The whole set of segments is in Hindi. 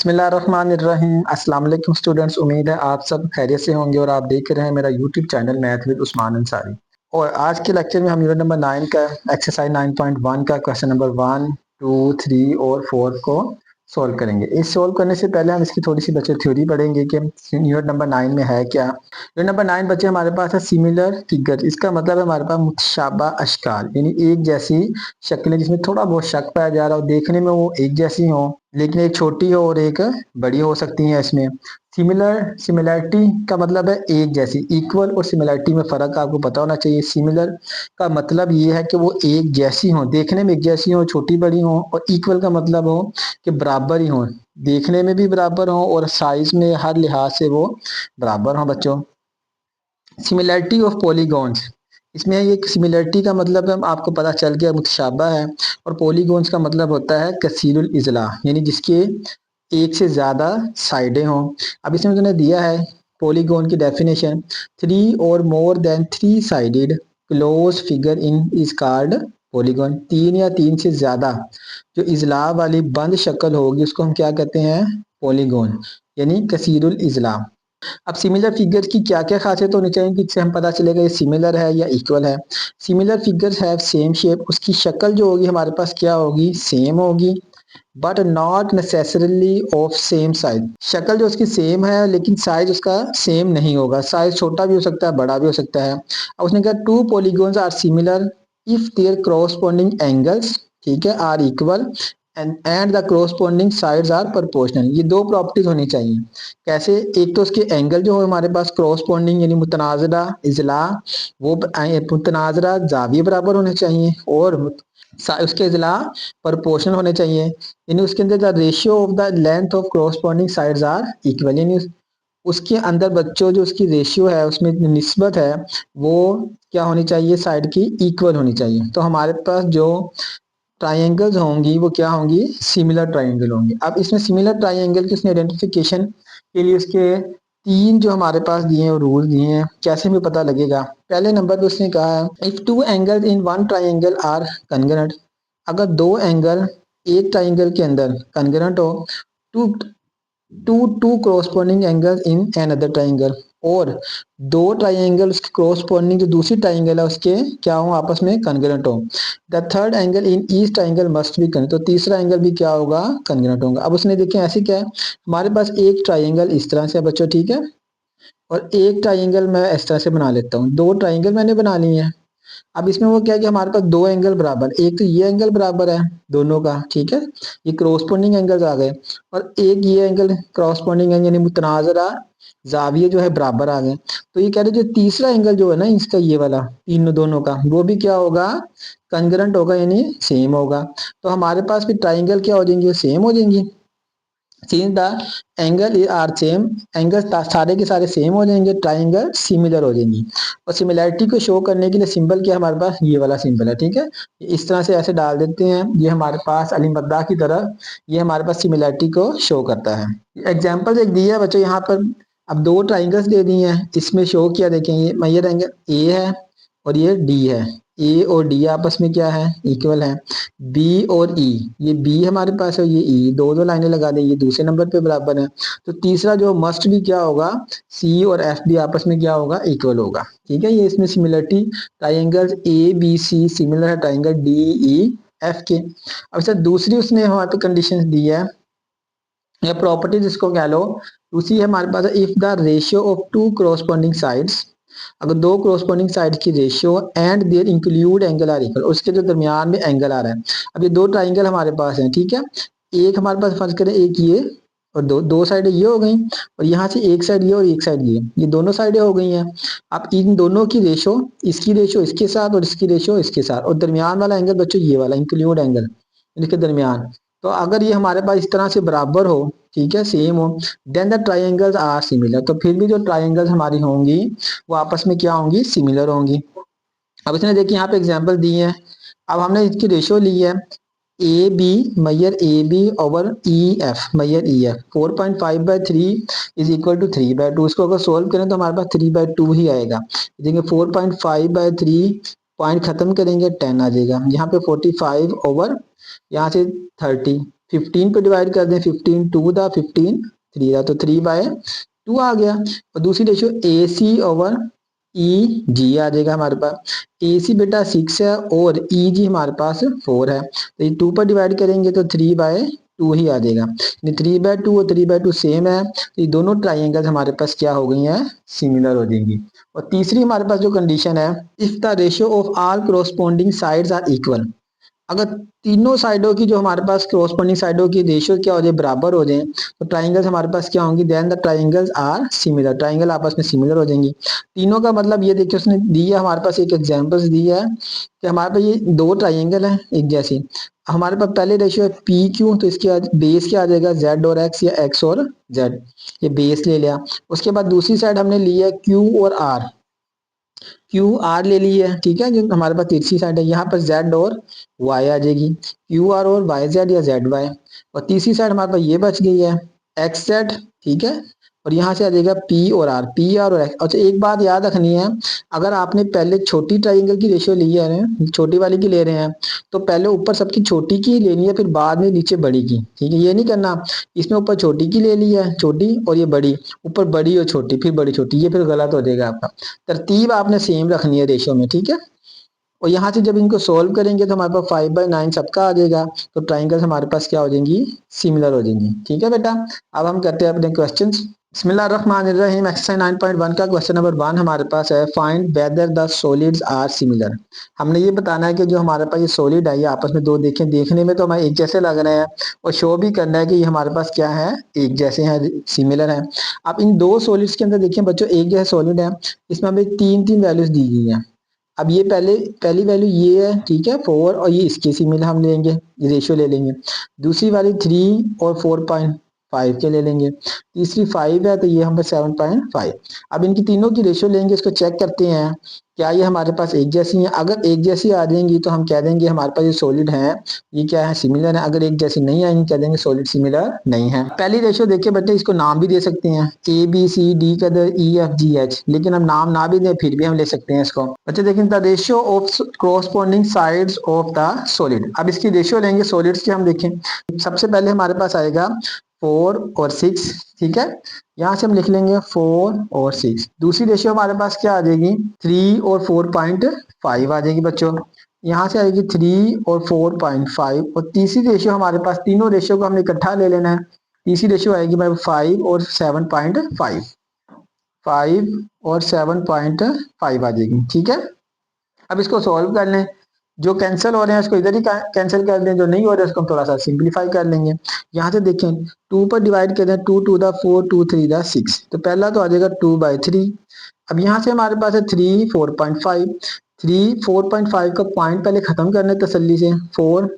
बिस्मिल्लाहिर्रहमानिर्रहीम। अस्सलाम वालेकुम स्टूडेंट्स, उम्मीद है आप सब खैरियत से होंगे और आप देख रहे हैं मेरा YouTube channel math with Usman Ansari. और आज के लेक्चर में हम यूनिट नंबर 9 का एक्सरसाइज 9.1 का क्वेश्चन नंबर 1, 2, 3 और 4 को सॉल्व करेंगे। इस सॉल्व करने से पहले हम इसकी थोड़ी सी बच्चे थ्योरी पढ़ेंगे कि यूनिट नंबर 9 में है क्या। यूनिट नंबर 9 बच्चे हमारे पास है सिमिलर फिगर। इसका मतलब है हमारे पास मुतशाबा अशकाल, यानी एक जैसी शक्लें जिसमें थोड़ा बहुत शक पाया जा रहा हो, देखने में वो एक जैसी हो लेकिन एक छोटी हो और एक बड़ी हो सकती है। इसमें सिमिलैरिटी का मतलब है एक जैसी। इक्वल और सिमिलैरिटी में फ़र्क आपको पता होना चाहिए। सिमिलर का मतलब ये है कि वो एक जैसी हो, देखने में एक जैसी हो, छोटी बड़ी हो, और इक्वल का मतलब हो कि बराबर ही हो, देखने में भी बराबर हो और साइज में हर लिहाज से वो बराबर हो। बच्चों, सिमिलैरिटी ऑफ पॉलीगॉन्स, इसमें एक सिमिलरिटी का मतलब है आपको पता चल गया मुतशाबा है, और पॉलीगॉन्स का मतलब होता है कसीरुल इजला, यानी जिसके एक से ज्यादा साइडें हों। अब इसमें तुमने दिया है पॉलीगॉन की definition, 3 or more than 3 sided close figure in is called polygon. 3 या 3 से ज्यादा जो इजला वाली बंद शक्ल होगी उसको हम क्या कहते हैं? पॉलीगॉन, यानी कसीरुल इजला। अब सिमिलर फिगर्स की क्या क्या खासियत होनी चाहिए कि इससे हम पता चलेगा ये सिमिलर है या इक्वल है। Similar figures have same shape, उसकी शक्ल जो होगी हमारे पास क्या होगी? सेम होगी, but not necessarily of same size. शक्ल जो उसकी सेम है लेकिन साइज उसका सेम नहीं होगा, साइज छोटा भी हो सकता है, बड़ा भी हो सकता है। अब उसने कहा 2 polygons are similar if there corresponding angles, ठीक है, are equal and the corresponding sides are proportional. ये दो प्रॉपर्टीज होनी चाहिए। कैसे? एक तो उसके एंगल जो है हमारे पास क्रॉसपोंडिंग यानी मुतनाजरा इजला, वो मुतनाजरा जाविये बराबर होने चाहिए, और उसके इजला प्रोपोर्शनल होने चाहिए, यानी उसके अंदर the ratio of the length of corresponding sides are equal, यानी उसके अंदर बच्चों जो उसकी रेशियो है उसमें निस्बत है वो क्या होनी चाहिए? साइड की इक्वल होनी चाहिए। तो हमारे पास जो ट्राइंगल्स होंगी वो क्या होंगी? सिमिलर ट्राइंगल होंगी। अब इसमें सिमिलर ट्राइंगल की उसने आइडेंटिफिकेशन के लिए उसके 3 जो हमारे पास दिए हैं रूल दिए हैं, कैसे हमें पता लगेगा। पहले नंबर पे उसने कहा है if 2 angles in one triangle are congruent, अगर 2 एंगल एक ट्राइंगल के अंदर कॉन्ग्रुएंट हो, to two corresponding angle in another triangle, और दो ट्राइंगल उसके कॉरस्पॉन्डिंग जो दूसरी ट्राइंगल है उसके क्या हो? आपस में कॉन्ग्रुएंट हो। The third angle in each triangle must be congruent, तो तीसरा एंगल भी क्या होगा? कॉन्ग्रुएंट होगा। अब उसने देखें ऐसे क्या है, हमारे पास एक ट्राइंगल इस तरह से है बच्चों, ठीक है, और एक ट्राइंगल मैं इस तरह से बना लेता हूँ। दो ट्राइंगल मैंने बना लिए हैं। अब इसमें वो क्या है कि हमारे पास 2 एंगल बराबर, एक तो ये एंगल बराबर है दोनों का, ठीक है, ये क्रॉसपोंडिंग एंगल्स आ गए, और एक ये एंगल क्रॉसपोंडिंग एंगल यानी मुतनाजरा जाविये जो है बराबर आ गए। तो ये कह रहे जो तीसरा एंगल जो है ना इसका, ये वाला तीनों दोनों का, वो भी क्या होगा? कंग्रुएंट होगा, यानी सेम होगा। तो हमारे पास भी ट्राइंगल क्या हो जाएंगे? सेम हो जाएंगी। Since the angle are same, angle सारे के सारे सेम हो जाएंगे, ट्राइंगल सिमिलर हो जाएंगी। और सिमिलैरिटी को शो करने के लिए सिंबल क्या हमारे पास? ये वाला सिंबल है, ठीक है। इस तरह से ऐसे डाल देते हैं, ये हमारे पास अली मद्दा की तरह ये हमारे पास सिमिलैरिटी को शो करता है। एग्जाम्पल एक दिया है बच्चों यहाँ पर। अब 2 ट्राइंगल्स दे दिए हैं, इसमें शो किया, देखें ये एंगल ए है और ये डी है। ए और डी आपस में क्या है? इक्वल है। बी और ई, ये बी हमारे पास है, ये ई, दो दो लाइनें लगा दें, ये दूसरे नंबर पे बराबर है। तो तीसरा जो मस्ट भी क्या होगा? सी और एफ भी आपस में क्या होगा? इक्वल होगा, ठीक है। ये इसमें similarity triangles A B C similar है ट्राइंगल डी ई एफ के। अब सर दूसरी उसने हमारे पे कंडीशन दी है या प्रॉपर्टी जिसको कह लो, उसी है हमारे पास if the ratio of 2 corresponding sides, अगर 2 कॉरस्पॉन्डिंग साइड की ratio and their include angle are equal, उसके जो दरमियान में एंगल आ रहा है। अब ये 2 ट्राइंगल हमारे पास हैं, ठीक है, एक हमारे पास फर्ज करें एक ये और दो साइडें ये हो गई, और यहाँ से एक साइड ये और एक साइड ये दोनों साइडें हो गई हैं। अब इन दोनों की रेशो, इसकी रेशो इसके साथ और इसकी रेशो इसके साथ, और दरमियान वाला एंगल बच्चों ये वाला इंक्लूड एंगल इनके दरमियान। तो अगर ये हमारे पास इस तरह से बराबर हो, ठीक है, सेम हो, then the triangles are similar, तो फिर भी जो ट्राइंगल्स हमारी होंगी वो आपस में क्या होंगी? सिमिलर होंगी। अब इसने देखिए यहाँ पे एग्जांपल दिए हैं। अब हमने इसकी रेशियो ली है ए बी मैयर A B over E F मैयर E F, 4.5/3 is equal to 3/2। इसको अगर सोल्व करें तो हमारे पास 3/2 ही आएगा। देखिए 4.5/3 पॉइंट खत्म करेंगे 10 आ जाएगा, यहाँ पे 45 ओवर यहाँ से 30, 15 पे डिवाइड कर दें, 15 टू दा 15 3 दा, तो 3/2 आ गया। और दूसरी रेशियो ए सी ओवर ई जी आ जाएगा हमारे पास। ए सी बेटा 6 है और ई जी हमारे पास 4 है, तो ये 2 पर डिवाइड करेंगे तो 3/2 ही आ जाएगा। 3/2 और 3/2 सेम है, तो ये दोनों ट्राइंगल हमारे पास क्या हो गई हैं, सिमिलर हो जाएंगी। और तीसरी हमारे पास जो कंडीशन है, if the ratio of all corresponding sides are equal, अगर तीनों साइडों की जो हमारे पास कोरोस्पोंडिंग साइडों की रेशियो क्या हो जाए, बराबर हो जाए, तो ट्राइंगल्स हमारे पास क्या होंगी, then the triangles are similar, triangle आपस में सिमिलर हो जाएंगी। तीनों का मतलब ये देखिए उसने दी है हमारे पास, एक एग्जांपल्स दी है कि हमारे पास ये दो ट्राइंगल है एक जैसी, हमारे पास पहले रेशियो है पी क्यू, तो इसके बेस क्या आ जाएगा, जेड और एक्स या एक्स और जेड, ये बेस ले लिया। उसके बाद दूसरी साइड हमने ली है क्यू और आर, क्यू आर ले ली है, ठीक है, जो हमारे पास तीसरी साइड है, यहाँ पर जेड और वाई आ जाएगी, क्यू आर और वाई जेड या जेड वाई। और तीसरी साइड हमारे पास ये बच गई है एक्स जेड, ठीक है, और यहाँ से आ जाएगा पी और आर, पी आर और एक्स। अच्छा एक बात याद रखनी है, अगर आपने पहले छोटी ट्राइंगल की रेशियो ली है, छोटी वाली की ले रहे हैं, तो पहले ऊपर सबकी छोटी की लेनी है, फिर बाद में नीचे बड़ी की, ठीक है, ये नहीं करना इसमें ऊपर छोटी की ले ली है, छोटी और ये बड़ी, ऊपर बड़ी और छोटी फिर बड़ी छोटी, ये फिर गलत हो जाएगा आपका। तरतीब आपने सेम रखनी है रेशियो में, ठीक है। और यहाँ से जब इनको सोल्व करेंगे तो हमारे पास 5/9 सबका आ जाएगा, तो ट्राइंगल्स हमारे पास क्या हो जाएंगी, सिमिलर हो जाएंगी, ठीक है बेटा। अब हम करते हैं अपने क्वेश्चंस। बिस्मिल्लाहिर्रहमानिर्रहीम। एक्सरसाइज 9.1 का क्वेश्चन नंबर 1 हमारे पास है, find whether the solids are similar. हमने ये बताना है कि जो हमारे पास ये सॉलिड है, ये आपस में दो देखें, देखने में तो हमारे एक जैसे लग रहे हैं, और शो भी करना है कि ये हमारे पास क्या है, एक जैसे हैं, सिमिलर है। अब इन दो सॉलिड्स के अंदर देखिए बच्चों, एक जैसे सॉलिड है, इसमें हमें तीन तीन वैल्यूज दी गई हैं। अब ये पहली वैल्यू ये है, ठीक है, 4, और ये इसके सिमिलर हम लेंगे, रेशियो ले लेंगे। दूसरी वाली 3 और 4.5 के ले लेंगे। तीसरी 5 है, तो ये हम 7.5। अब इनकी तीनों की रेशियो लेंगे, इसको चेक करते हैं क्या ये हमारे पास एक जैसी हैं। अगर एक जैसी आ जाएंगी तो हम कह देंगे हमारे पास ये सॉलिड है, ये क्या है, सिमिलर है। अगर एक जैसी नहीं आएंगी कह देंगे सॉलिड सिमिलर नहीं है। पहली रेशियो देखिए बेटे, इसको नाम भी दे सकते हैं, ए बी सी डी के अंदर ई एफ जी एच, लेकिन हम नाम ना भी दें फिर भी हम ले सकते हैं इसको। बच्चे देखें, the ratio of corresponding sides of the solid. अब इसकी रेशियो लेंगे सॉलिड्स की, हम देखें सबसे पहले हमारे पास आएगा 4 और 6, ठीक है, यहाँ से हम लिख लेंगे 4 और 6। दूसरी रेशियो हमारे पास क्या आ जाएगी, 3 और 4.5 आ जाएगी बच्चों, यहाँ से आएगी 3 और 4.5। और तीसरी रेशियो हमारे पास, तीनों रेशियो को हमने इकट्ठा ले लेना है, तीसरी रेशियो आएगी भाई 5 और 7.5, 5 और 7.5 आ जाएगी, ठीक है। अब इसको सॉल्व कर लें, जो कैंसिल हो रहे हैं उसको इधर ही कैंसिल कर दें, जो नहीं हो रहे उसको हम थोड़ा सा सिंप्लीफाई कर लेंगे। यहाँ से देखें 2 पर डिवाइड कर दें, 2 टू द 4, 2 3 द 6, तो पहला तो आ जाएगा 2/3। अब यहाँ से हमारे पास है 3 4.5, 3 4.5 का पॉइंट पहले खत्म करने तसल्ली से, 4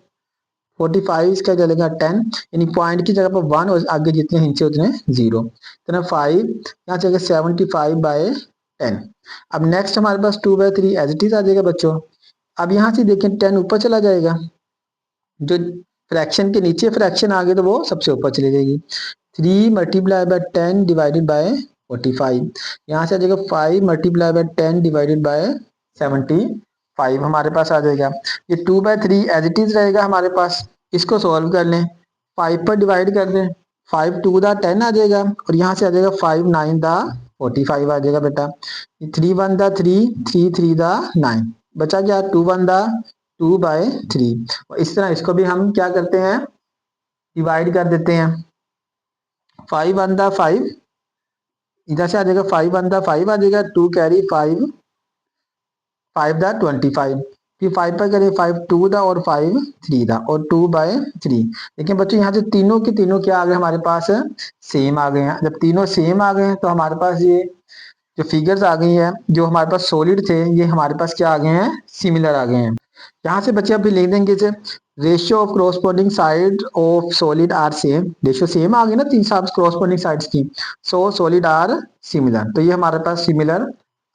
45 इसका चलेगा 10, यानी पॉइंट की जगह पर 1 और आगे जितने हिंसे उतने 0, तो 5 यहाँ चलेगा 75/10। अब नेक्स्ट हमारे पास 2/3 एज इट इज आ जाएगा बच्चों। अब यहाँ से देखें 10 ऊपर चला जाएगा, जो फ्रैक्शन के नीचे फ्रैक्शन आ गए तो वो सबसे ऊपर चली जाएगी। 3 मल्टीप्लाई बाय 10 डिवाइडेड बाय 45, यहाँ से आ जाएगा 5 मल्टीप्लाई बाय 10 डिवाइडेड बाय 75 हमारे पास आ जाएगा। ये 2/3 एज इट इज रहेगा हमारे पास, इसको सॉल्व कर लें, 5 पर डिवाइड कर दें, 5 2 दा 10 आ जाएगा, और यहाँ से आ जाएगा 5 9 दा 45 आ जाएगा बेटा। 3 1 दा 3, 3 3 दा 9, बचा क्या, 2 1 दा 2/3। और इस तरह इसको भी हम क्या करते हैं, डिवाइड कर देते हैं, 5 1 दा 5, इधर से आ जाएगा 5 1 दा 5 आ जाएगा, 2 कैरी 5, 5 दा 25, फिर 5 पर करें 5 2 दा और 5 3 दा, और 2/3। लेकिन बच्चों यहाँ से तीनों के तीनों क्या आ गए हमारे पास, सेम आ गए हैं। जब तीनों सेम आ गए हैं तो हमारे पास ये जो फिगर्स आ गई हैं, जो हमारे पास सॉलिड थे, ये हमारे पास क्या आ गए हैं, सिमिलर आ गए हैं। यहाँ से बच्चे अभी लिख देंगे ratio of corresponding side of solid are same, ratio same आ गई ना तीन साथ क्रॉसपोंडिंग साइड्स की, सो सॉलिड आर सिमिलर, तो ये हमारे पास सिमिलर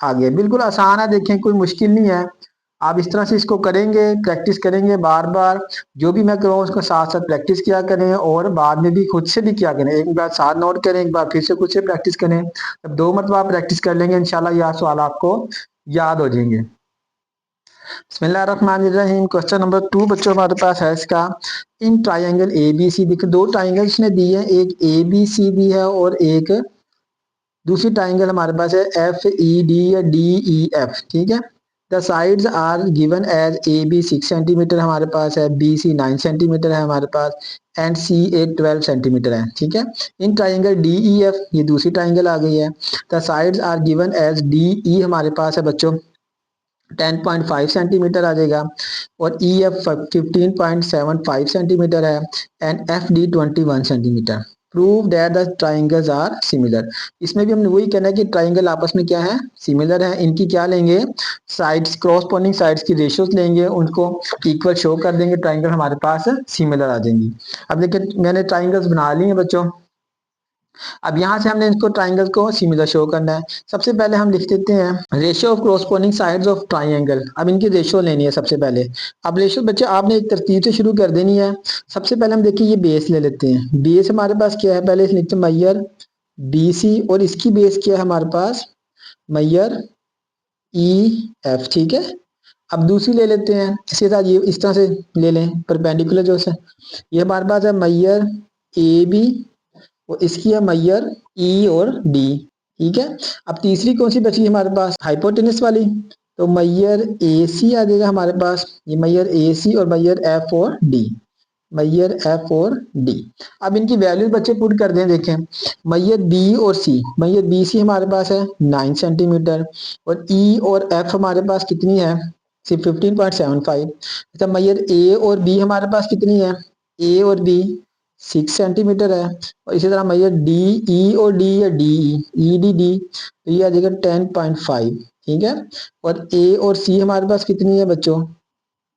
आ गया। बिल्कुल आसान है, देखें कोई मुश्किल नहीं है। आप इस तरह से इसको करेंगे, प्रैक्टिस करेंगे बार बार, जो भी मैं करूँ उसको साथ साथ प्रैक्टिस किया करें, और बाद में भी खुद से भी किया करें, एक बार साथ नोट करें, एक बार फिर से खुद से प्रैक्टिस करें। अब 2 मरतबा प्रैक्टिस कर लेंगे इंशाल्लाह, यह सवाल आपको याद हो जाएंगे। बिस्मिल्लाहिर्रहमानिर्रहीम। क्वेश्चन नंबर 2 बच्चों हमारे पास है इसका। इन ट्राइंगल ए बी सी, देखिए दो ट्राइंगल इसने दी है, एक ए बी सी दी है और एक दूसरी ट्राइंगल हमारे पास है एफ ई डी या डी ई एफ। ठीक है। The sides are given as A B 6 centimetre हमारे पास है, बी सी 9 सेंटीमीटर है हमारे पास, एंड सी ए 12 सेंटीमीटर है। ठीक है। In triangle D E F, ये दूसरी ट्राइंगल आ गई है। The sides are given as D E हमारे पास है बच्चों 10.5 सेंटीमीटर आ जाएगा, और ई एफ 15.75 सेंटीमीटर है, and F D 21 centimetre. Prove that the triangles are similar. इसमें भी हमने वही कहना है कि ट्राइंगल आपस में क्या है, सिमिलर है। इनकी क्या लेंगे, साइड्स, क्रॉसपोंडिंग साइड्स की रेशियोज लेंगे, उनको इक्वल शो कर देंगे, ट्राइंगल हमारे पास सिमिलर आ जाएंगी। अब देखिए मैंने ट्राइंगल्स बना ली हैं बच्चों। अब यहाँ से हमने इसको ट्राइंगल को सिमिलर शो करना है। सबसे पहले हम लिख देते हैं ratio of corresponding sides of triangle. अब इनकी रेशियो लेनी है सबसे पहले। अब रेशियो बच्चे आपने एक तरतीब से शुरू कर देनी है। सबसे पहले हम देखिए ये बेस ले लेते हैं। बेस हमारे पास क्या है, पहले लिखते हैं मैयर बी सी, और इसकी बेस क्या है हमारे पास, मैयर ई एफ। ठीक है। अब दूसरी ले लेते हैं, इसके साथ ये इस तरह से ले लें परपेंडिकुलर जो से, ये हमारे पास है मैयर ए बी, और इसकी है मैयर ई और डी। ठीक है। अब तीसरी कौन सी बची हमारे पास, हाइपोटेनस वाली, तो मैयर ए सी आ जाएगा हमारे पास, ये मैयर ए सी और मैयर एफ और डी, मैयर एफ और डी। अब इनकी वैल्यूज बच्चे पुट कर दें, देखें मैयर बी और सी, मैयर बी सी हमारे पास है 9 सेंटीमीटर, और ई और एफ हमारे पास कितनी है, सिर्फ 15.75। अच्छा मैयर ए और बी हमारे पास कितनी है, ए और बी 6 सेंटीमीटर है, और इसी तरह मैयर डी ई और डी या डी ई डी डी, तो ये आ जाएगा 10.5। ठीक है। और ए और सी हमारे पास कितनी है बच्चों,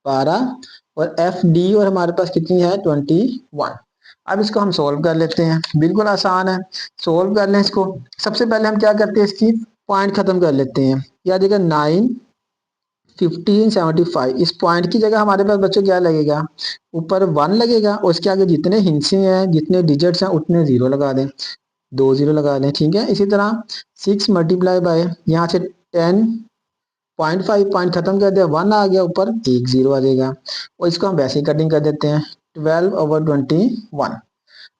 12, और एफ डी और हमारे पास कितनी है 21। अब इसको हम सोल्व कर लेते हैं, बिल्कुल आसान है, सोल्व कर लें इसको। सबसे पहले हम क्या करते हैं, इसकी पॉइंट खत्म कर लेते हैं। या देखिए 9 1575, इस पॉइंट की जगह हमारे पास बच्चों क्या लगेगा, ऊपर 1 लगेगा, और इसके आगे जितने हिंसे हैं, जितने डिजिट्स हैं, उतने 0 लगा दें, 2 0 लगा दें। ठीक है। इसी तरह 6 मल्टीप्लाई बाय, यहाँ से 10.5, पॉइंट खत्म कर दिया, 1 आ गया, ऊपर 1 0 आ जाएगा, और इसको हम वैसे ही कटिंग कर देते हैं 12/21।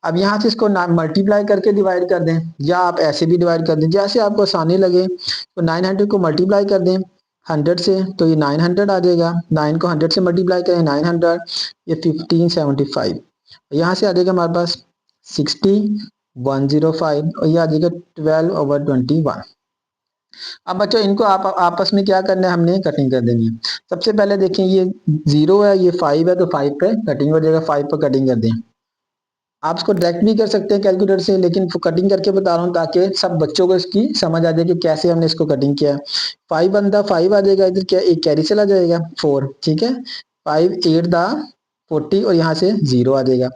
अब यहाँ से इसको मल्टीप्लाई करके डिवाइड कर दें, या आप ऐसे भी डिवाइड कर दें, जैसे आपको आसानी लगे। तो 900 को मल्टीप्लाई कर दें 100 से, तो ये 900 आ जाएगा। 9 को 100 से मल्टीप्लाई करें 900, ये 1575। यहाँ से आ जाएगा हमारे पास 60 105, और ये आ जाएगा 12/21। अब बच्चों इनको आप आपस में क्या करना है, हमने कटिंग कर देनी है। सबसे पहले देखें ये 0 है, ये 5 है, तो 5 पे कटिंग हो जाएगा, 5 पे कटिंग कर दें। आप इसको डायरेक्ट भी कर सकते हैं कैलकुलेटर से, लेकिन कटिंग करके बता रहा हूँ ताकि सब बच्चों को इसकी समझ आ जाए कि कैसे हमने इसको कटिंग किया है। 5 बंदा 5 आ जाएगा, इधर क्या एक कैरी चला जाएगा 4। ठीक है। 5 8 दा 40, और यहाँ से 0 आ जाएगा।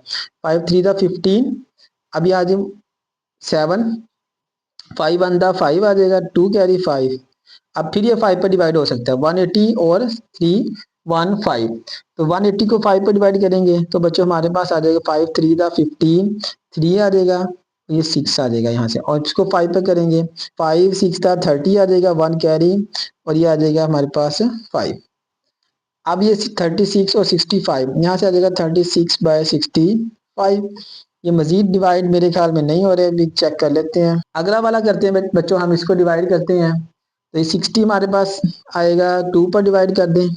5 3 दा 15, अब यहाँ 7, 5 वन दा 5 आ जाएगा, 2 कैरी 5। अब फिर ये 5 पर डिवाइड हो सकता है, 180 और 315, तो 180 को 5 पर डिवाइड करेंगे तो बच्चों हमारे पास आ जाएगा 5 3 दा 15, 3 आ जाएगा, ये 6 आ जाएगा यहाँ से, और इसको 5 पर करेंगे, 5 6 दा 30 आ जाएगा, 1 कैरी, और ये आ जाएगा हमारे पास 5। अब ये 36 और 65, यहाँ से आ जाएगा 36/65। ये मजीद डिवाइड मेरे ख्याल में नहीं हो रहे, अभी चेक कर लेते हैं। अगला वाला करते हैं बच्चों, हम इसको डिवाइड करते हैं, तो ये 60 हमारे पास आएगा, 2 पर डिवाइड कर दें,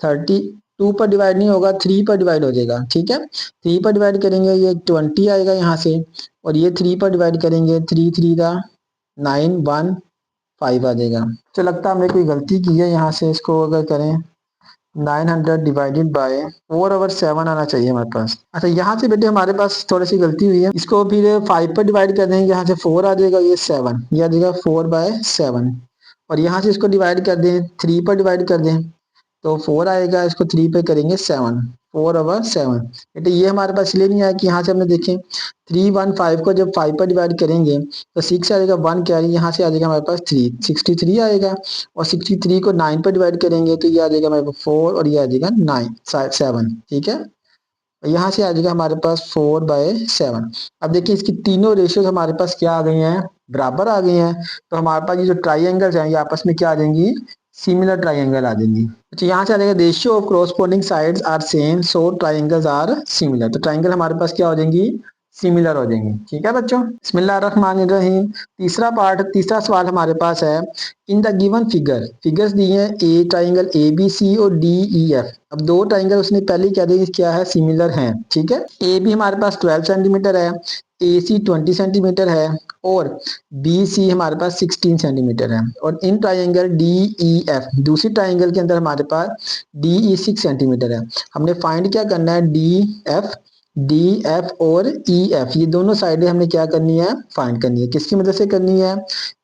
30 2 पर डिवाइड नहीं होगा, 3 पर डिवाइड हो जाएगा। ठीक है। 3 पर डिवाइड करेंगे, ये 20 आएगा यहाँ से, और ये 3 पर डिवाइड करेंगे, 3 3 दा 9 1 5 आ जाएगा। तो लगता है हमने कोई गलती की है, यहाँ से इसको अगर करें 900 डिवाइडेड बाय 4/7 आना चाहिए हमारे पास। अच्छा यहाँ से बेटे हमारे पास थोड़ी सी गलती हुई है, इसको फिर 5 पर डिवाइड कर देंगे, यहाँ से 4 आ जाएगा, ये 7, ये आ जाएगा 4/7, और यहाँ से इसको डिवाइड कर दें, 3 पर डिवाइड कर दें, तो 4 आएगा, इसको 3 पे करेंगे 7, 4/7। बेटे ये हमारे पास इसलिए नहीं आया कि यहाँ से हमने देखें 315 को जब 5 पर डिवाइड करेंगे तो 6 आ जाएगा, 1 कैरी, यहाँ से आ जाएगा हमारे पास 3, 63 आएगा, और 63 को 9 पर डिवाइड करेंगे तो ये आ जाएगा हमारे पास 4, और ये आ जाएगा 7। ठीक है। यहाँ से आ जाएगा हमारे पास 4/7। अब देखिए इसकी तीनों रेशियोज हमारे पास क्या आ गई हैं, बराबर आ गई हैं, तो हमारे पास ये जो ट्राइंगल्स हैं ये आपस में क्या आ जाएंगी, सिमिलर ट्राइंगल आ जाएंगी। अच्छा यहाँ से आ जाएगा ratio of corresponding sides are same so triangles are similar. तो ट्राइंगल हमारे पास क्या हो जाएंगी, सिमिलर हो जाएंगी। ठीक है बच्चों, बिस्मिल्लाहिर्रहमानिर्रहीम। तीसरा पार्ट, तीसरा सवाल हमारे पास है, इन द गिवन फिगर्स दिए हैं ए ट्राइंगल ए बी सी और डी ई एफ। अब दो ट्राइंगल उसने पहले क्या दिया, क्या है, सिमिलर हैं। ठीक है, ए बी हमारे पास 12 सेंटीमीटर है, ए सी 20 सेंटीमीटर है और बी सी हमारे पास 16 सेंटीमीटर है। और इन ट्राइंगल डी ई एफ, दूसरी ट्राइंगल के अंदर हमारे पास डी ई 6 सेंटीमीटर है। हमने फाइंड क्या करना है, डी एफ और ई एफ, ये दोनों साइडें हमने क्या करनी है, फाइंड करनी है। किसकी मदद से करनी है,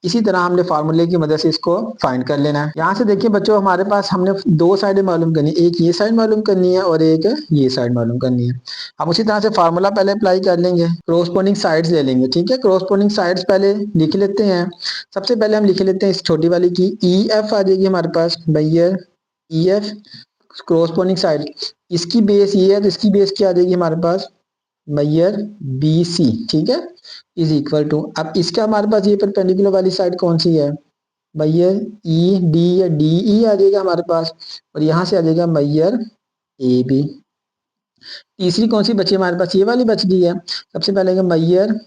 इसी तरह हमने फार्मूले की मदद से इसको फाइंड कर लेना है। यहाँ से देखिए बच्चों, हमारे पास हमने दो साइडें मालूम करनी है, एक ये साइड मालूम करनी है और एक ये साइड मालूम करनी है। हम उसी तरह से फार्मूला पहले अप्लाई कर लेंगे, क्रॉसपोंडिंग साइड्स ले लेंगे। ठीक है, क्रॉसपोंडिंग साइड्स पहले लिख लेते हैं। सबसे पहले हम लिख लेते हैं इस छोटी वाली की, ई एफ आ जाएगी हमारे पास भैया, ई एफ क्रॉसपोंडिंग साइड, इसकी बेस ये है तो इसकी बेस क्या आ जाएगी हमारे पास, मैयर बी सी। ठीक है, इज इक्वल टू, अब इसका हमारे पास ये परपेंडिकुलर वाली साइड कौन सी है, मैयर ई डी या डी ई आ जाएगा हमारे पास, और यहां से आ जाएगा मैयर ए बी। तीसरी कौन सी बची हमारे पास, ये वाली बच गई है। सबसे पहले मैयर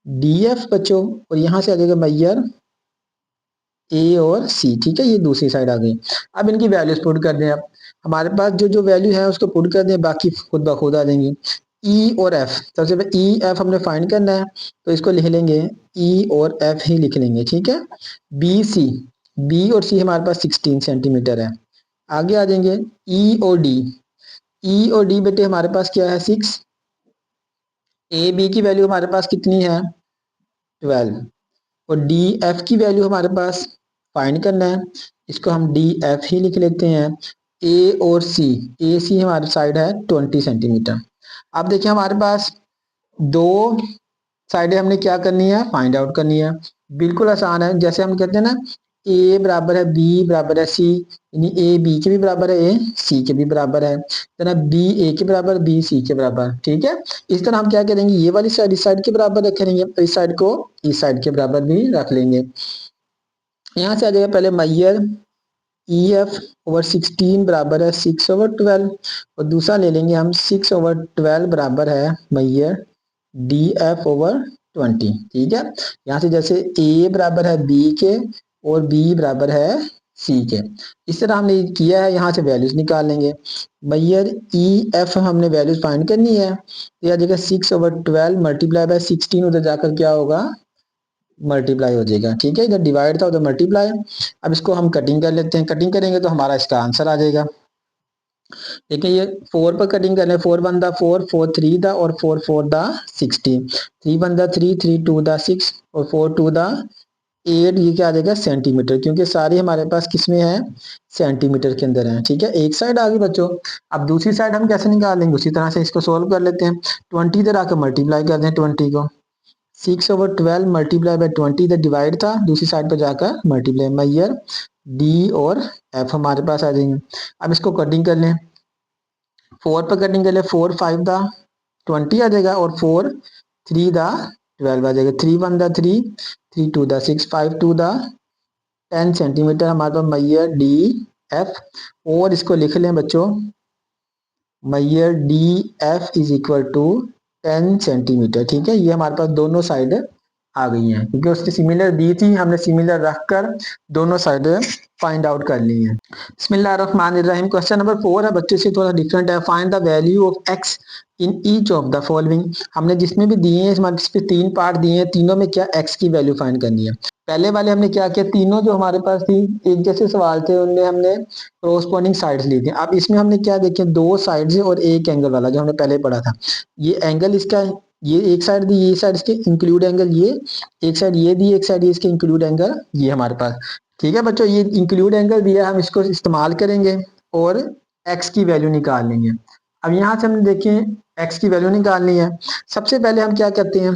डी एफ बच्चों, और यहां से आ जाएगा मैयर ए और सी। ठीक है, ये दूसरी साइड आ गई। अब इनकी वैल्यूज पुट कर दें। अब हमारे पास जो जो वैल्यू है उसको पुट कर दें, बाकी खुद ब खुद आ जाएंगी। ई और एफ, सबसे पहले ई एफ हमने फाइंड करना है तो इसको लिख लेंगे ई और एफ ही लिख लेंगे। ठीक है, बी सी, बी और सी हमारे पास 16 सेंटीमीटर है। आगे आ जाएंगे ई और डी, ई और डी बेटे हमारे पास क्या है, 6। ए बी की वैल्यू हमारे पास कितनी है, 12। और डी एफ की वैल्यू हमारे पास फाइंड करना है, इसको हम डी एफ ही लिख लेते हैं। ए और सी, ए सी हमारी साइड है 20 सेंटीमीटर। अब देखिए हमारे पास दो साइडें हमने क्या करनी है, फाइंड आउट करनी है। बिल्कुल आसान है, जैसे हम कहते हैं ना, ए बराबर है बी बराबर है सी, यानी ए बी के भी बराबर है, ए सी के भी बराबर है, ना बी ए के बराबर, बी सी के बराबर। ठीक है, इस तरह हम क्या करेंगे, ये वाली साइड इस साइड के बराबर रखेंगे, इस साइड को इस साइड के बराबर भी रख लेंगे। यहाँ से आ जाएगा पहले मैयर ई एफ ओवर 16 बराबर है 6/12, और दूसरा ले लेंगे हम 6/12 बराबर है मैयर डी एफ ओवर 20। ठीक है, यहाँ से जैसे ए बराबर है बी के और बी बराबर है सी के, इस तरह हमने किया है। यहाँ से वैल्यूज निकाल लेंगे। मैयर ई एफ हमने वैल्यूज फाइंड करनी है, तो यह जगह 6/12 मल्टीप्लाई बाय 16, उधर जाकर क्या होगा, मल्टीप्लाई हो जाएगा। ठीक है, इधर डिवाइड था उधर मल्टीप्लाई। अब इसको हम कटिंग कर लेते हैं, कटिंग करेंगे तो हमारा इसका आंसर आ जाएगा। देखिए ये 4 पर कटिंग करने, 4 1 दा 4, 4 3 दा और 4 4 दा 16, 3 1 दा 3, 3 2 दा 6 और 4 2 दा 8। ये क्या आ जाएगा, सेंटीमीटर, क्योंकि सारी हमारे पास किसमें है, सेंटीमीटर के अंदर है। ठीक है, एक साइड आ गई बच्चों। अब दूसरी साइड हम कैसे निकालेंगे, उसी तरह से इसको सोल्व कर लेते हैं। 20 इधर आकर मल्टीप्लाई कर दें, 20 को 6/12 मल्टीप्लाई बाय 20, इधर डिवाइड था, दूसरी साइड पर जाकर मल्टीप्लाई। मैयर डी और एफ हमारे पास आ जाएंगे। अब इसको कटिंग कर लें, 4 पर कटिंग कर ले, 4 5 दा 20 आ जाएगा और 4 3 दा 12 आ जाएगा। 3 1 दा 3, 3 2 दा 6, 5 2 दा 10 सेंटीमीटर हमारे पास मैयर डी एफ। और इसको लिख लें बच्चों, मैयर D F is equal to 10 centimetre. ठीक है, ये हमारे पास दोनों साइड आ गई हैं, क्योंकि उसकी सिमिलर दी थी, हमने सिमिलर रखकर दोनों साइड फाइंड आउट कर ली है। बिस्मिल्लाहिर्रहमानिर्रहीम। क्वेश्चन नंबर 4 है बच्चे से थोड़ा डिफरेंट है। Find the value of x in each of the following. हमने जिसमें भी दिए हैं, हमारे इस पे 3 पार्ट दिए हैं, तीनों में क्या एक्स की वैल्यू फाइंड करनी है। पहले वाले हमने क्या किया, तीनों जो हमारे पास थी एक जैसे सवाल थे, उनमें हमने कोरोस्पोंडिंग साइड्स ली थी। अब इसमें हमने क्या देखे, 2 साइड्स और एक एंगल वाला, जो हमने पहले पढ़ा था। ये एंगल इसका, ये एक साइड दी, ये साइड इसके इंक्लूड एंगल, ये एक साइड ये दी, एक साइड ये इसके इंक्लूड एंगल ये हमारे पास। ठीक है बच्चों, ये इंक्लूड एंगल दिया, हम इसको इस्तेमाल करेंगे और एक्स की वैल्यू निकाल लेंगे। अब यहाँ से हमने देखें एक्स की वैल्यू निकालनी है। सबसे पहले हम क्या करते हैं,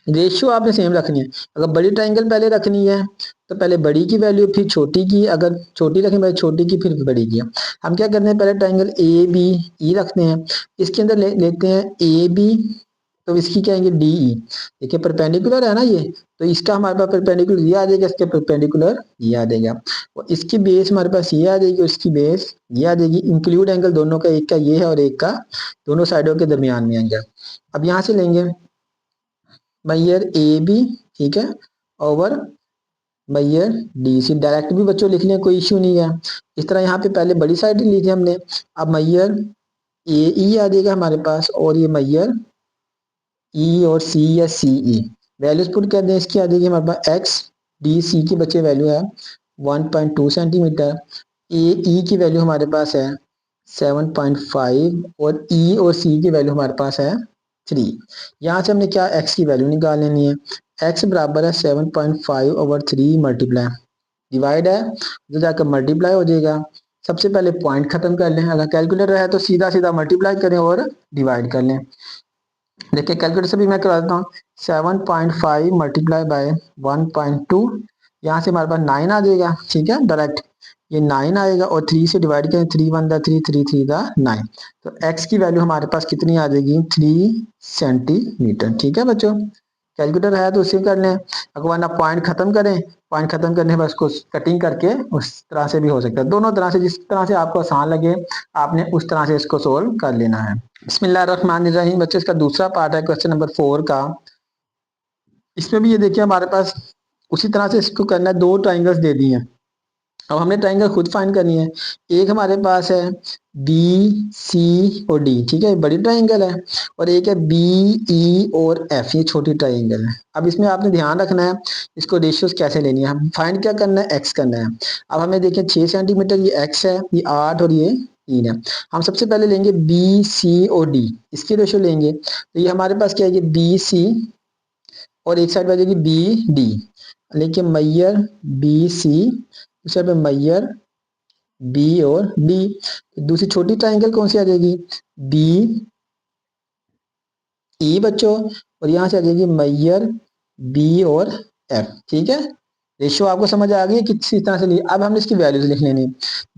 रेशियो आपने सेम रखनी है। अगर बड़ी ट्राइंगल पहले रखनी है तो पहले बड़ी की वैल्यू फिर छोटी की, अगर छोटी रखें पहले छोटी की फिर बड़ी की। हम क्या करते हैं, पहले ट्राइंगल ए बी ई रखते हैं, इसके अंदर लेते हैं ए बी तो इसकी क्या आएंगे डी ई। देखिए परपेंडिकुलर है ना ये, तो इसका हमारे पास परपेंडिकुलर ये आ जाएगा, इसके परपेंडिकुलर ये आ जाएगा, और इसकी बेस हमारे पास ये आ जाएगी, उसकी बेस ये आ जाएगी। इंक्लूड एंगल दोनों का, एक का ये है और एक का दोनों साइडों के दरमियान में एंगल। अब यहाँ से लेंगे मैयर ए बी, ठीक है, over Maihar D C. Direct भी बच्चों लिख लें, कोई इश्यू नहीं है। इस तरह यहाँ पे पहले बड़ी साइड ली थी हमने, अब मैयर ए ई आ जाएगा हमारे पास, और ये मैयर ई और सी या सी ई। वैल्यूज पुट कर दें, इसकी आ जाएगी हमारे पास एक्स डी सी की बच्चे वैल्यू है 1.2 सेंटीमीटर, ए ई की वैल्यू हमारे पास है 7.5, और ई और सी की वैल्यू हमारे पास है 3। यहाँ से हमने क्या एक्स की वैल्यू निकाल लेनी है। एक्स बराबर है 7.5/3 मल्टीप्लाई, डिवाइड है तो जाकर मल्टीप्लाई हो जाएगा। सबसे पहले पॉइंट खत्म कर लें, अगर कैलकुलेटर है तो सीधा सीधा मल्टीप्लाई करें और डिवाइड कर लें। देखिए कैलकुलेटर से भी मैं करा देता हूँ, 7.5 मल्टीप्लाई बाय 1.2, यहाँ से हमारे पास 9 आ जाएगा, ठीक है, डायरेक्ट ये 9 आएगा, और 3 से डिवाइड करें, 3 1 दा 3, 3 3 दा 9, तो x की वैल्यू हमारे पास कितनी आ जाएगी 3 सेंटीमीटर। ठीक है बच्चों, कैलकुलेटर है तो उसे कर लें, अगर वरना पॉइंट खत्म करें, पॉइंट खत्म करने के बाद उसको कटिंग करके उस तरह से भी हो सकता है। दोनों तरह से, जिस तरह से आपको आसान लगे आपने उस तरह से इसको सोल्व कर लेना है। बिस्मिल्लाहिर्रहमानिर्रहीम। बच्चों इसका दूसरा पार्ट है क्वेश्चन नंबर 4 का। इसमें भी ये देखिए हमारे पास उसी तरह से इसको करना है, दो ट्राइंगल्स दे दिए हैं, अब हमने ट्राइंगल खुद फाइंड करनी है। एक हमारे पास है बी सी और डी, ठीक है, बड़ी ट्राइंगल है, और एक है बी ई और एफ, ये छोटी ट्राइंगल है। अब इसमें आपने ध्यान रखना है इसको रेशियोज कैसे लेनी है, हम फाइंड क्या करना है, एक्स करना है। अब हमें देखिए 6 सेंटीमीटर ये एक्स है, ये 8 और ये 3 है। हम सबसे पहले लेंगे बी सी और डी, इसकी रेशियो लेंगे, तो ये हमारे पास क्या है, बी सी और एक साइड बचेगी बी डी, लेकिन मैयर बी सी, दूसरे पे मैयर बी और डी। दूसरी छोटी ट्राइंगल कौन सी आ जाएगी, बी ई बच्चों, और यहां से आ जाएगी मैयर बी और एफ। ठीक है, रेशियो आपको समझ आ गई है किस तरह से ली। अब हमने इसकी वैल्यूज लिख लेनी,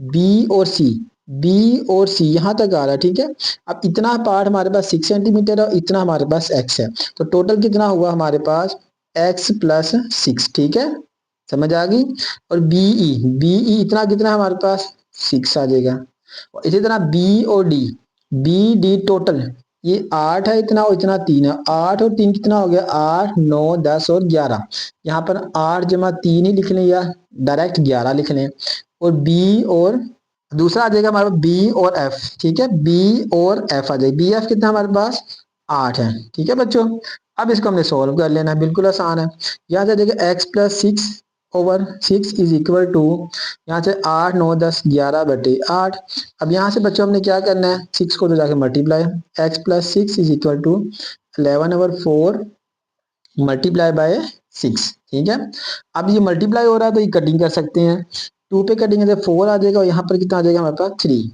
बी और सी, बी और सी यहां तक आ रहा है, ठीक है। अब इतना पार्ट हमारे पास 6 सेंटीमीटर है, इतना हमारे पास एक्स है, तो टोटल कितना हुआ हमारे पास एक्स प्लस 6, ठीक है, समझ आ गई। और बीई, बीई इतना कितना है हमारे पास 6 आ जाएगा। और इसी तरह बी और डी, बी डी टोटल ये 8 है इतना, और इतना 3 है, 8 और 3 कितना हो गया 8 9 10 और 11। यहाँ पर 8 जमा 3 ही लिख लें या डायरेक्ट 11 लिख लें। और बी और दूसरा आ जाएगा हमारे पास बी और एफ, ठीक है, बी और एफ आ जाएगा, बी एफ कितना हमारे पास 8 है। ठीक है बच्चों, अब इसको हमने सोल्व कर लेना है, बिल्कुल आसान है। यहाँ से आ जाएगा x plus 6/6 is equal to, यहाँ से 8 9 10 11/8। अब यहाँ से बच्चों हमने क्या करना है, 6 को तो जाके multiply, x plus 6 is equal to 11/4 multiply by 6। ठीक है, अब ये मल्टीप्लाई हो रहा है तो ये कटिंग कर सकते हैं, 2 पे कटिंग है तो 4 आ जाएगा, और यहाँ पर कितना आ जाएगा हमारे पास 3।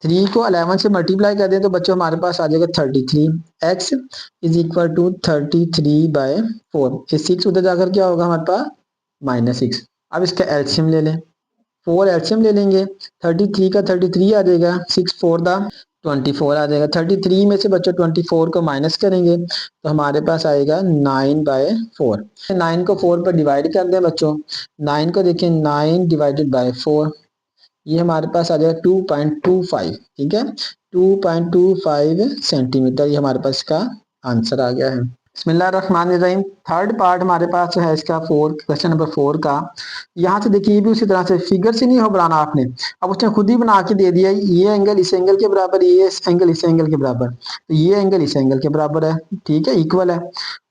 3 को 11 से मल्टीप्लाई कर दें तो बच्चों हमारे पास आ जाएगा 33, एक्स इज इक्वल टू 33/4। ये 6 उधर जाकर क्या होगा हमारे पास -6। अब इसका एल्शियम ले लें, 4 एल्शियम ले लेंगे, 33 का 33 आ जाएगा, 6 4 दा 24 आ जाएगा। 33 में से बच्चों 24 को माइनस करेंगे तो हमारे पास आएगा 9/4। 9 को 4 पर डिवाइड कर दें बच्चों, 9 को देखिए 9 डिवाइडेड बाय 4, ये हमारे पास आ जाएगा 2.25। ठीक है, 2.25 सेंटीमीटर, ये हमारे पास इसका आंसर आ गया है। बिस्मिल्लाहिर्रहमानिर्रहीम। थर्ड पार्ट हमारे पास है इसका क्वेश्चन नंबर 4 का। यहाँ से देखिए ये भी उसी तरह से फिगर से नहीं हो बनाना आपने, अब उसने खुद ही बना के दे दिया, ये एंगल इस एंगल के बराबर, ये एंगल इस एंगल के बराबर, तो ये एंगल इस एंगल के बराबर है, ठीक है, इक्वल है।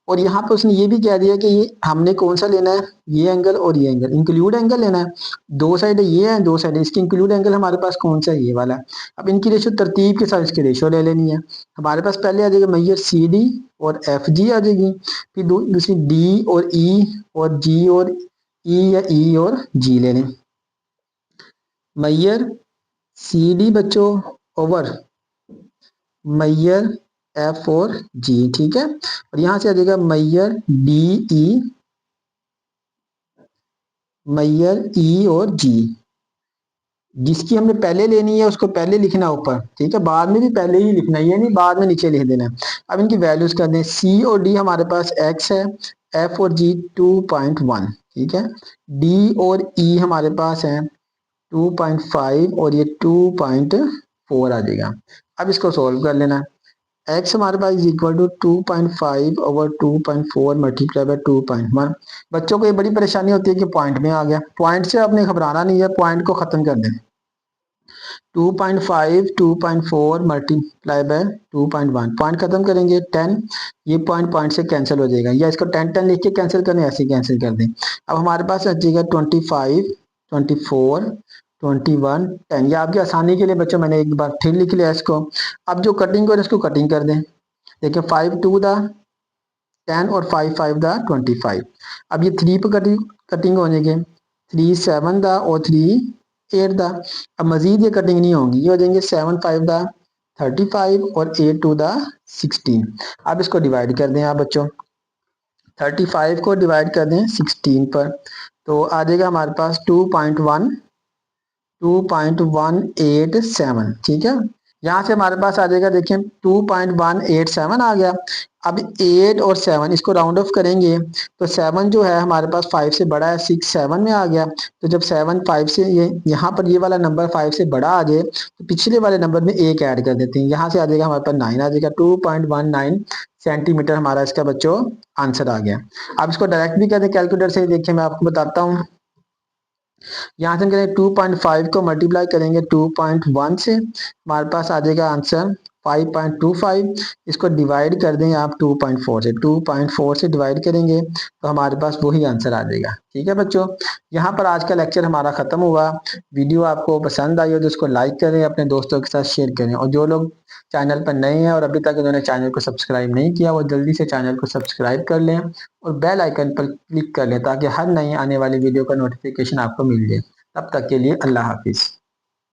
और यहाँ पे उसने ये भी कह दिया कि ये हमने कौन सा लेना है, ये एंगल और ये एंगल, इंक्लूड एंगल लेना है। दो साइड ये है, दो साइड इसकी, इंक्लूड एंगल हमारे पास कौन सा है, ये वाला है। अब इनकी रेशो तरतीब के साथ इसकी रेशो ले लेनी है। हमारे पास पहले आ जाएगा मैयर सी डी और एफ जी आ जाएगी, फिर दूसरी डी और ई, और जी और ई या ई और जी ले लें। मैयर सी डी बच्चों ओवर मैयर एफ और जी, ठीक है, और यहां से आ जाएगा मैयर डी ई, मैयर ई और जी, जिसकी हमने पहले लेनी है उसको पहले लिखना ऊपर, ठीक है, बाद में भी पहले ही लिखना है, ये नहीं बाद में नीचे लिख देना है। अब इनकी वैल्यूज कर दें, सी और डी हमारे पास एक्स है, एफ और जी 2.1, ठीक है, डी और ई हमारे पास है 2.5 और ये 2.4 आ जाएगा। अब इसको सोल्व कर लेना, एक्स हमारे पास is equal to 2.5 over 2.4 multiply by 2.1। बच्चों को ये बड़ी परेशानी होती है कि पॉइंट में आ गया, पॉइंट से आपने घबराना नहीं है, पॉइंट को खत्म कर दें। 2.5 2.4 मल्टीप्लाई बाय 2.1, पॉइंट खत्म करेंगे 10, ये पॉइंट पॉइंट से कैंसिल हो जाएगा, या इसको 10 10 लिख के कैंसिल करें, ऐसे कैंसिल कर दें। अब हमारे पास बचेगा 25 24 21 10, ये आपकी आसानी के लिए बच्चों मैंने एक बार फिर लिख लिया इसको। अब जो कटिंग को इसको कटिंग कर दें, देखिए 5 2 द 10 और 5 5 द 25। अब ये 3 पे कटिंग कटिंग हो जाएंगे, 3 7 द और 3 8 द। अब मजीद ये कटिंग नहीं होंगी, ये हो जाएंगे 7 5 द 35 और 8 2 द 16। अब इसको डिवाइड कर दें आप बच्चों, 35 को डिवाइड कर दें 16 पर, तो आ जाएगा हमारे पास 2.187, ठीक है। यहाँ से हमारे पास आ जाएगा, देखिए 2.187 आ गया। अब 8 और 7 इसको राउंड ऑफ करेंगे, तो 7 जो है हमारे पास 5 से बड़ा है, 6 7 में आ गया। तो जब 7 5 से ये यहाँ पर ये वाला नंबर 5 से बड़ा आ जाए, तो पिछले वाले नंबर में एक ऐड कर देते हैं, यहाँ से आ जाएगा हमारे पास 9 आ जाएगा, 2.19 सेंटीमीटर हमारा इसका बच्चों आंसर आ गया। अब इसको डायरेक्ट भी कहते हैं कैलकुलेटर से, देखिए मैं आपको बताता हूँ। यहाँ से हम करेंगे 2.5 को मल्टीप्लाई करेंगे 2.1 से, हमारे पास आ जाएगा आंसर 5.25। इसको डिवाइड कर दें आप 2.4 से, 2.4 से डिवाइड करेंगे तो हमारे पास वही आंसर आ जाएगा। ठीक है बच्चों, यहाँ पर आज का लेक्चर हमारा खत्म हुआ। वीडियो आपको पसंद आई हो तो इसको लाइक करें, अपने दोस्तों के साथ शेयर करें, और जो लोग चैनल पर नए हैं और अभी तक उन्होंने चैनल को सब्सक्राइब नहीं किया, वो जल्दी से चैनल को सब्सक्राइब कर लें और बेल आइकन पर क्लिक कर लें, ताकि हर नई आने वाली वीडियो का नोटिफिकेशन आपको मिल जाए। तब तक के लिए अल्लाह हाफिज़।